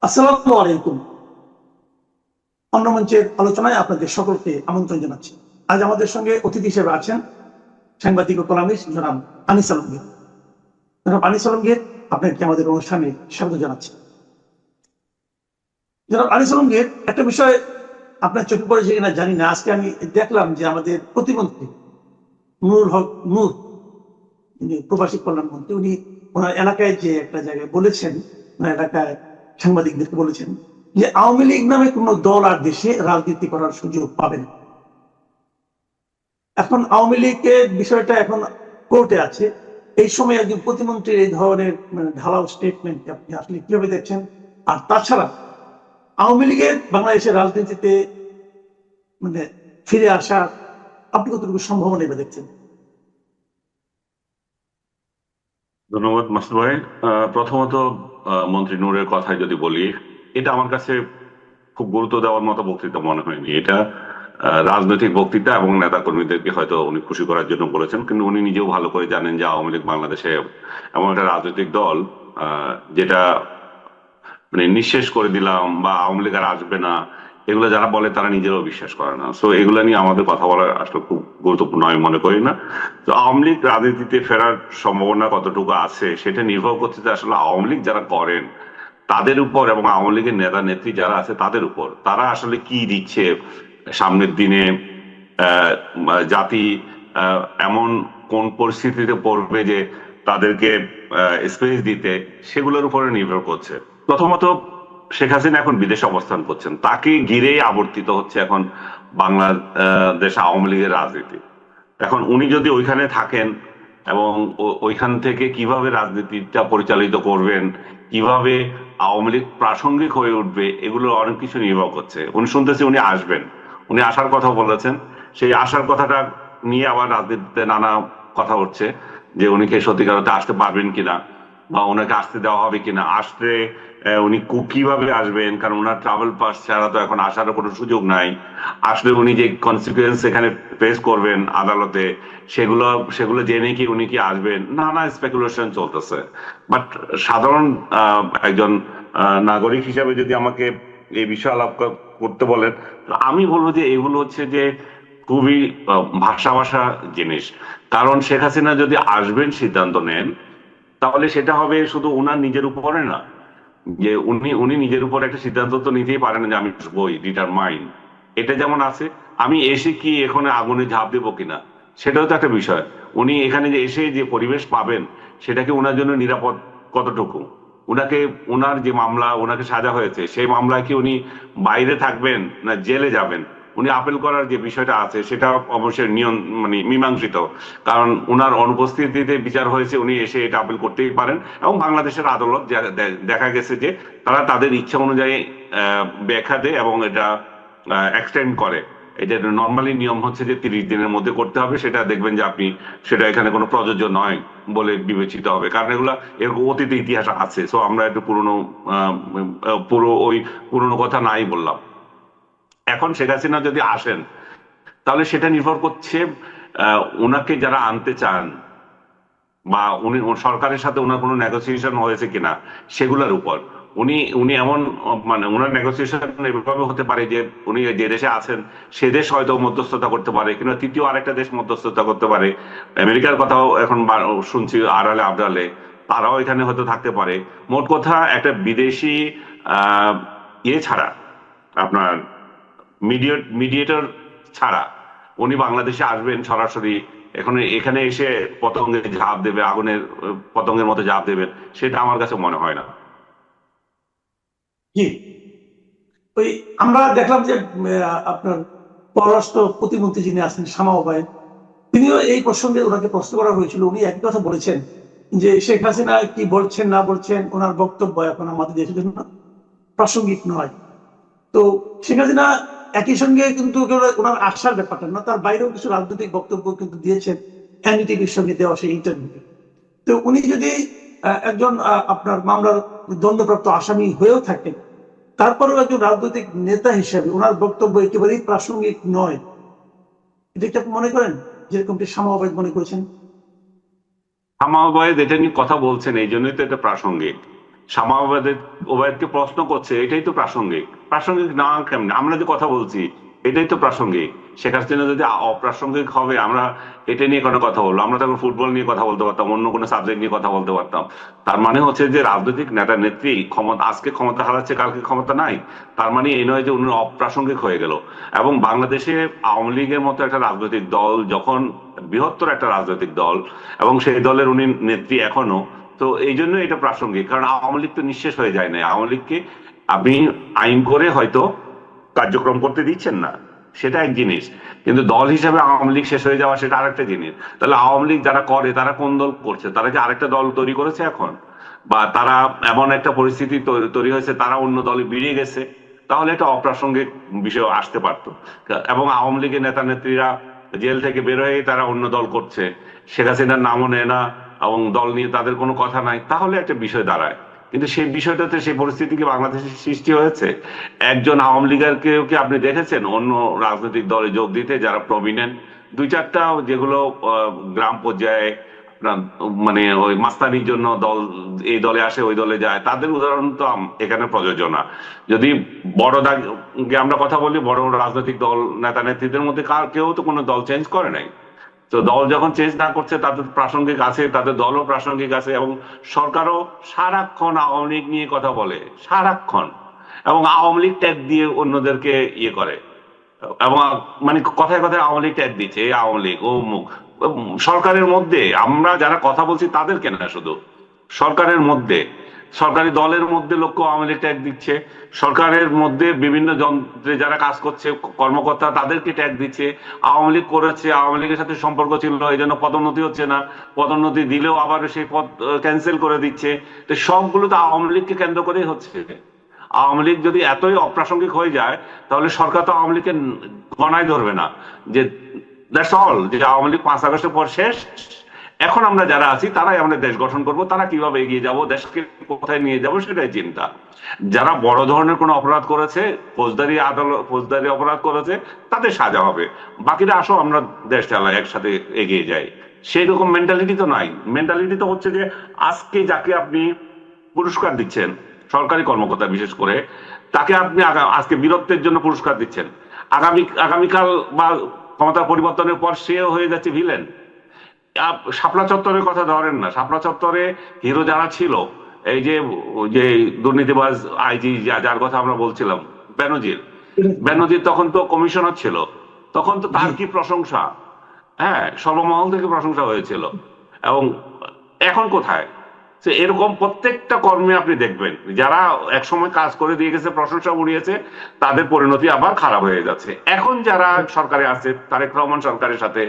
আসসালামু আলাইকুম। অন্নমঞ্চের আলোচনায় আপনাদের সকলকে আমন্ত্রণ জানাচ্ছি। আজ আমাদের সঙ্গে অতিথি হিসেবে আছেন সাংবাদিক ও কলামিস্ট জনাব আনিস আলমগীর। জনাব আনিস আলমগীর, আপনাকে আমাদের অনুষ্ঠানে স্বাগত জানাচ্ছি। জনাব আনিস আলমগীর, একটা বিষয় আপনার চোখে পড়েছে কিনা জানি না, আজকে আমি দেখলাম যে আমাদের প্রতিমন্ত্রী নুরুল হক নূর, প্রবাসী কল্যাণ মন্ত্রী, উনি ওনার এলাকায় যে একটা জায়গায় বলেছেন, ওনার এলাকায় সাংবাদিকদেরকে বলেছেন যে আওয়ামী লীগ নামে কোনো দল আর দেশে রাজনীতি করার সুযোগ পাবে না। এখন আওয়ামী লীগের বিষয়টা এখন কোর্টে আছে। এই সময় একজন প্রতিমন্ত্রীর এই ধরনের ঢালাও স্টেটমেন্ট আপনি আসলে কিভাবে দেখছেন? আর তাছাড়া আওয়ামী লীগের বাংলাদেশের রাজনীতিতে মানে ফিরে আসা আপনি কতটুকু সম্ভাবনা এবার দেখছেন? ধন্যবাদ মাসুদ ভাই। প্রথমত মন্ত্রী নূরের কথায় যদি বলি, এটা আমার কাছে খুব গুরুত্ব দেওয়ার মতো বক্তৃতা মনে হয়নি। এটা রাজনৈতিক বক্তৃতা এবং নেতা কর্মীদেরকে হয়তো উনি খুশি করার জন্য বলেছেন, কিন্তু উনি নিজেও ভালো করে জানেন যে আওয়ামী লীগ বাংলাদেশে এমন একটা রাজনৈতিক দল যেটা মানে নিঃশেষ করে দিলাম বা আওয়ামী লীগ আর আসবে না, এগুলো যারা বলে তারা নিজেরাও বিশ্বাস করে না। সো এগুলো নিয়ে আমাদের কথা বলা আসলে খুব গুরুত্বপূর্ণ আমি মনে করি না। তো আওয়ামী লীগ রাজনীতিতে ফেরার সম্ভাবনা কতটুকু আছে সেটা নির্ভর করছে যে আসলে আওয়ামী লীগ যারা করেন তাদের উপর এবং আওয়ামী লীগের নেতা নেত্রী যারা আছে তাদের উপর, তারা আসলে কি দিচ্ছে সামনের দিনে। আহ, জাতি এমন কোন পরিস্থিতিতে পড়বে যে তাদেরকে স্পেস দিতে, সেগুলোর উপরে নির্ভর করছে। প্রথমত, শেখ হাসিনা এখন বিদেশে অবস্থান করছেন, তাকে ঘিরেই আবর্তিত হচ্ছে এখন বাংলাদেশ আওয়ামী লীগের রাজনীতি। এখন উনি যদি ওইখানে থাকেন এবং ওইখান থেকে কিভাবে রাজনীতিটা পরিচালিত করবেন, কিভাবে আওয়ামী লীগ প্রাসঙ্গিক হয়ে উঠবে, এগুলো অনেক কিছু নির্ভর করছে। উনি শুনতেছি উনি আসবেন, উনি আসার কথা বলেছেন। সেই আসার কথাটা নিয়ে আবার রাজনীতিতে নানা কথা উঠছে যে উনি কি সত্যিকার অর্থে আসতে পারবেন কিনা বা ওনাকে আসতে দেওয়া হবে কিনা, আসতে উনি কিভাবে আসবেন, কারণ ওনার ট্রাভেল পাস ছাড়া তো এখন আসারও কোনো সুযোগ নাই। আসলে উনি যে কনসিকুয়েন্স এখানে ফেস করবেন আদালতে, সেগুলো সেগুলো জেনে কি উনি কি আসবেন, নানা স্পেকুলেশন চলতেছে। বাট সাধারণ একজন নাগরিক হিসাবে যদি আমাকে এই বিষয়ে আলাপ করতে বলেন, তো আমি বলবো যে এগুলো হচ্ছে যে খুবই ভাষা ভাষা জিনিস। কারণ শেখ হাসিনা যদি আসবেন সিদ্ধান্ত নেন, তাহলে সেটা হবে শুধু উনার নিজের উপরে না, যে উনি উনি নিজের উপর একটা সিদ্ধান্ত তো নিতেই পারেন যে আমি বই ডিটারমাইন। এটা যেমন আছে, আমি এসে কি এখানে আগুনে ঝাঁপ দেবো কিনা, সেটাও তো একটা বিষয়। উনি এখানে যে এসে যে পরিবেশ পাবেন, সেটা কি ওনার জন্য নিরাপদ কতটুকু? উনাকে, ওনার যে মামলা ওনাকে সাজা হয়েছে, সেই মামলায় কি উনি বাইরে থাকবেন না জেলে যাবেন? উনি আপিল করার যে বিষয়টা আছে সেটা অবশ্যই নিয়ম মানে মীমাংসিত। কারণ উনার অনুপস্থিতিতে বিচার হয়েছে, উনি এসে এটা আপিল করতেই পারেন। এবং বাংলাদেশের আদালত দেখা গেছে যে তারা তাদের ইচ্ছা অনুযায়ী ব্যাখ্যা দেয় এবং এটা এক্সটেন্ড করে। এটা নর্মালি নিয়ম হচ্ছে যে 30 দিনের মধ্যে করতে হবে, সেটা দেখবেন যে আপনি সেটা এখানে কোনো প্রযোজ্য নয় বলে বিবেচিত হবে, কারণ এগুলা এরকম অতীত ইতিহাস আছে। সো আমরা একটু পুরনো পুরো ওই পুরনো কথা নাই বললাম। এখন শেখ হাসিনা যদি আসেন, তাহলে সেটা নির্ভর করছে ওনাকে যারা আনতে চান বা উনি সরকারের সাথে ওনার কোনো নেগোসিয়েশন হয়েছে কিনা সেগুলোর উপর। উনি উনি এমন মানে ওনার নেগোসিয়েশন এভাবে হতে পারে যে উনি যে দেশে আছেন সে দেশ হয়তো মধ্যস্থতা করতে পারে, কিংবা তৃতীয় আরেকটা দেশ মধ্যস্থতা করতে পারে। আমেরিকার কথাও এখন শুনছি আড়ালে আবডালে, তারাও এখানে হয়তো থাকতে পারে। মোট কথা একটা বিদেশি আহ ইয়ে ছাড়া, আপনার মিডিয়েটর ছাড়া উনি বাংলাদেশে আসবেন সরাসরি, এখন এখানে এসে পতঙ্গে ঝাঁপ দেবে, আগুনের পতঙ্গের মতো ঝাঁপ দেবেন, সেটা আমার কাছে মনে হয় না। জি, ওই আমরা দেখলাম যে আপনার পররাষ্ট্র প্রতিমন্ত্রী যিনি আছেন শামা ওবায়দ, তিনিও এই প্রসঙ্গে ওনাকে প্রশ্ন করা হয়েছিল, উনি একই কথা বলেছেন যে শেখ হাসিনা কি বলছেন না বলছেন ওনার বক্তব্য এখন আমাদের দেশের জন্য প্রাসঙ্গিক নয়। তো শেখ হাসিনা একই সঙ্গে কিন্তু ওনার আশার ব্যাপারটা না, তার বাইরেও কিছু রাজনৈতিক বক্তব্য কিন্তু দিয়েছেন এনডিটিভির সঙ্গে দেওয়া সেই ইন্টারভিউ। তো উনি যদি একজন আপনার মামলার দণ্ডপ্রাপ্ত আসামি হয়েও থাকেন, তারপরেও একজন রাজনৈতিক নেতা হিসেবে ওনার বক্তব্য একেবারেই প্রাসঙ্গিক নয়, এটা কি আপনি মনে করেন যেরকমটি শামা ওবায়দ মনে করেছেন? আমাবায়েদ এটা নিয়ে কথা বলছেন, এই জন্যই তো এটা প্রাসঙ্গিক। শামা ওবায়দকে প্রশ্ন করছে, এটাই তো প্রাসঙ্গিক। প্রাসঙ্গিক না কেমন? আমরা যে কথা বলছি এটাই তো প্রাসঙ্গিক। শেখ হাসিনা যদি অপ্রাসঙ্গিক হবে, আমরা এটা নিয়ে কোনো কথা বলবো? আমরা তখন ফুটবল নিয়ে কথা বলতে পারতাম, অন্য কোনো সাবজেক্ট নিয়ে কথা বলতে পারতাম। তার মানে হচ্ছে যে রাজনৈতিক নেতা নেত্রী ক্ষমতা, আজকে ক্ষমতা হারাচ্ছে, কালকে ক্ষমতা নাই, তার মানে এই নয় যে উনি অপ্রাসঙ্গিক হয়ে গেল। এবং বাংলাদেশে আওয়ামী লীগের মতো একটা রাজনৈতিক দল যখন, বৃহত্তর একটা রাজনৈতিক দল, এবং সেই দলের উনি নেত্রী এখনো, তো এই জন্য এটা প্রাসঙ্গিক। কারণ আওয়ামী লীগ তো নিঃশেষ হয়ে যায় না। আওয়ামী লীগকে আপনি আইন করে হয়তো কার্যক্রম করতে দিচ্ছেন না, সেটা এক জিনিস, কিন্তু দল হিসেবে আওয়ামী লীগ শেষ হয়ে যাওয়া সেটা আরেকটা জিনিস। তাহলে আওয়ামী লীগ যারা করে তারা কোন দল করছে? তারা কি আরেকটা দল তৈরি করেছে এখন? বা তারা এমন একটা পরিস্থিতি তৈরি হয়েছে, তারা অন্য দলে বেরিয়ে গেছে? তাহলে এটা অপ্রাসঙ্গিক বিষয় আসতে পারতো। এবং আওয়ামী লীগের নেতা নেত্রীরা জেল থেকে বের হয়ে তারা অন্য দল করছে, শেখ হাসিনার নামও নেয় না এবং দল নিয়ে তাদের কোনো কথা নাই, তাহলে একটা বিষয় দাঁড়ায়। কিন্তু সেই বিষয়টাতে, সেই পরিস্থিতি কি বাংলাদেশে সৃষ্টি হয়েছে? একজন আওয়ামী লীগের কেউ কি আপনি দেখেছেন অন্য রাজনৈতিক দলে যোগ দিতে, যারা প্রমিনেন্ট? দুই চারটা যেগুলো গ্রাম পর্যায়ে আপনার মানে ওই মাস্তানির জন্য দল, এই দলে আসে ওই দলে যায়, তাদের উদাহরণ তো এখানে প্রযোজ্য না। যদি বড় দাগে আমরা কথা বলি, বড় বড় রাজনৈতিক দল নেতা নেত্রীদের মধ্যে কেউ তো কোনো দল চেঞ্জ করে নাই। তো দল যখন চেঞ্জ না করছে, তাদের প্রাসঙ্গিক আছে, তাদের দলও প্রাসঙ্গিক আছে, এবং সরকারও সারাক্ষণ আওয়ামী লীগ নিয়ে কথা বলে, সারাক্ষণ। এবং আওয়ামী লীগ ট্যাগ দিয়ে অন্যদেরকে ইয়ে করে, এবং মানে কথায় কথায় আওয়ামী লীগ ট্যাগ দিচ্ছে, এই আওয়ামী লীগ ও মুখ। সরকারের মধ্যে আমরা যারা কথা বলছি তাদেরকে না, শুধু সরকারের মধ্যে, সরকারি দলের মধ্যে লোককে আওয়ামী লীগ ট্যাগ দিচ্ছে, সরকারের মধ্যে বিভিন্ন যন্ত্রে যারা কাজ করছে কর্মকর্তা তাদেরকে ট্যাগ দিচ্ছে, আওয়ামী লীগ করেছে, আওয়ামী লীগের সাথে সম্পর্ক ছিল এই জন্য পদোন্নতি হচ্ছে না, পদোন্নতি দিলেও আবার সেই পদ ক্যান্সেল করে দিচ্ছে। তো সবগুলো তো আওয়ামী লীগকে কেন্দ্র করেই হচ্ছে। আওয়ামী লীগ যদি এতই অপ্রাসঙ্গিক হয়ে যায়, তাহলে সরকার তো আওয়ামী লীগকে গণায় ধরবে না, যে দ্যাটস অল, যে আওয়ামী লীগ 5 আগস্টের পর শেষ, এখন আমরা যারা আছি তারাই আমাদের দেশ গঠন করব, তারা কিভাবে এগিয়ে যাব, দেশকে কোথায় নিয়ে যাব, সেটাই চিন্তা। যারা বড় ধরনের কোনো অপরাধ করেছে, ফৌজদারি অপরাধ করেছে, তাদের সাজা হবে, বাকিরা আসো আমরা দেশ চালাই, একসাথে এগিয়ে যাই। সেই রকম মেন্টালিটি তো নাই। মেন্টালিটি তো হচ্ছে যে আজকে যাকে আপনি পুরস্কার দিচ্ছেন, সরকারি কর্মকর্তা বিশেষ করে, তাকে আপনি আজকে বীরত্বের জন্য পুরস্কার দিচ্ছেন, আগামীকাল বা ক্ষমতা পরিবর্তনের পর সেও হয়ে যাচ্ছে ভিলেন। শাপলা চত্বরের কথা ধরেন না, শাপলা চত্বরে হিরো যারা ছিল, এই যে যে দুর্নীতিবাজ আইজি যার কথা আমরা বলছিলাম, বেনজির, বেনজির তখন তো কমিশনার ছিল, তখন তো তার কি প্রশংসা, হ্যাঁ, সর্বমহল থেকে প্রশংসা হয়েছিল। এবং এখন কোথায়? এরকম প্রত্যেকটা কর্মে আপনি দেখবেন, যারা একসময় কাজ করে দিয়ে গেছে, প্রশংসা উড়িয়েছে, তাদের পরিণতি আবার খারাপ হয়ে যাচ্ছে। এখন যারা সরকারে আছে, তারেক রহমান সরকারের সাথে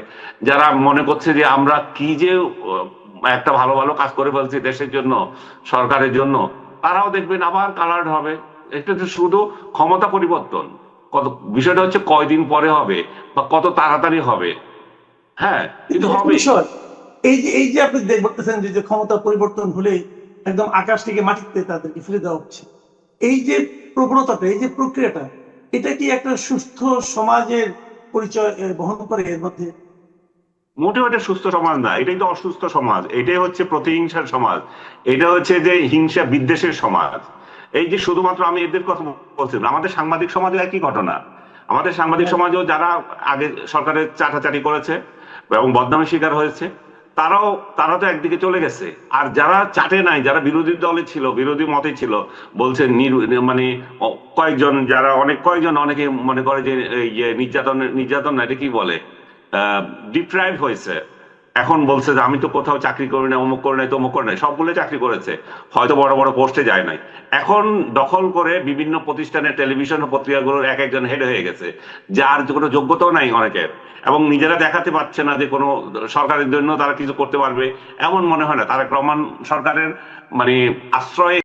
যারা মনে করছে যে আমরা কি যে একটা ভালো ভালো কাজ করে ফেলছি দেশের জন্য, সরকারের জন্য, তারাও দেখবেন আবার কালার্ড হবে। এটা তো শুধু ক্ষমতা পরিবর্তন, কত বিষয়টা হচ্ছে কয়দিন পরে হবে বা কত তাড়াতাড়ি হবে। হ্যাঁ, কিন্তু হবে। এই যে আপনি দেখতেছেন যে ক্ষমতা পরিবর্তন হলে একদম আকাশ থেকে মাটিতে তাদেরকে ফেলে দেওয়া হচ্ছে, এই যে প্রবণতাটা, এই যে প্রক্রিয়াটা, এটা কি একটা সুস্থ সমাজের পরিচয় বহন করে? এর মধ্যে মোটেও এটা সুস্থ সমাজ না, এটাই তো অসুস্থ সমাজ, এটাই হচ্ছে প্রতিহিংসার সমাজ, এটা হচ্ছে যে হিংসা বিদ্বেষের সমাজ। এই যে শুধুমাত্র আমি এদের কথা বলছিলাম, আমাদের সাংবাদিক সমাজেও একই ঘটনা। আমাদের সাংবাদিক সমাজেও যারা আগে সরকারের চাটাচাটি করেছে এবং বদনামের শিকার হয়েছে, তারা তো একদিকে চলে গেছে। আর যারা চাটে নাই, যারা বিরোধী দলে ছিল, বিরোধী মতে ছিল, বলছে মানে কয়েকজন, যারা কয়েকজন, অনেকে মনে করে যে নির্যাতন না, এটা কি বলে, ডিপ্রাইভ হয়েছে। এখন বলছে যে আমি তো কোথাও চাকরি করি না, অমুক করে নাই, তমুক করে নাই, সবগুলো চাকরি করেছে, হয়তো বড় বড় পোস্টে যায় নাই। এখন দখল করে বিভিন্ন প্রতিষ্ঠানের টেলিভিশন ও পত্রিকাগুলোর এক একজন হেড হয়ে গেছে, যার কোনো যোগ্যতাও নাই অনেকের, এবং নিজেরা দেখাতে পারছে না যে কোনো সরকারের জন্য তারা কিছু করতে পারবে, এমন মনে হয় না। তারেক রহমান সরকারের মানে আশ্রয়ে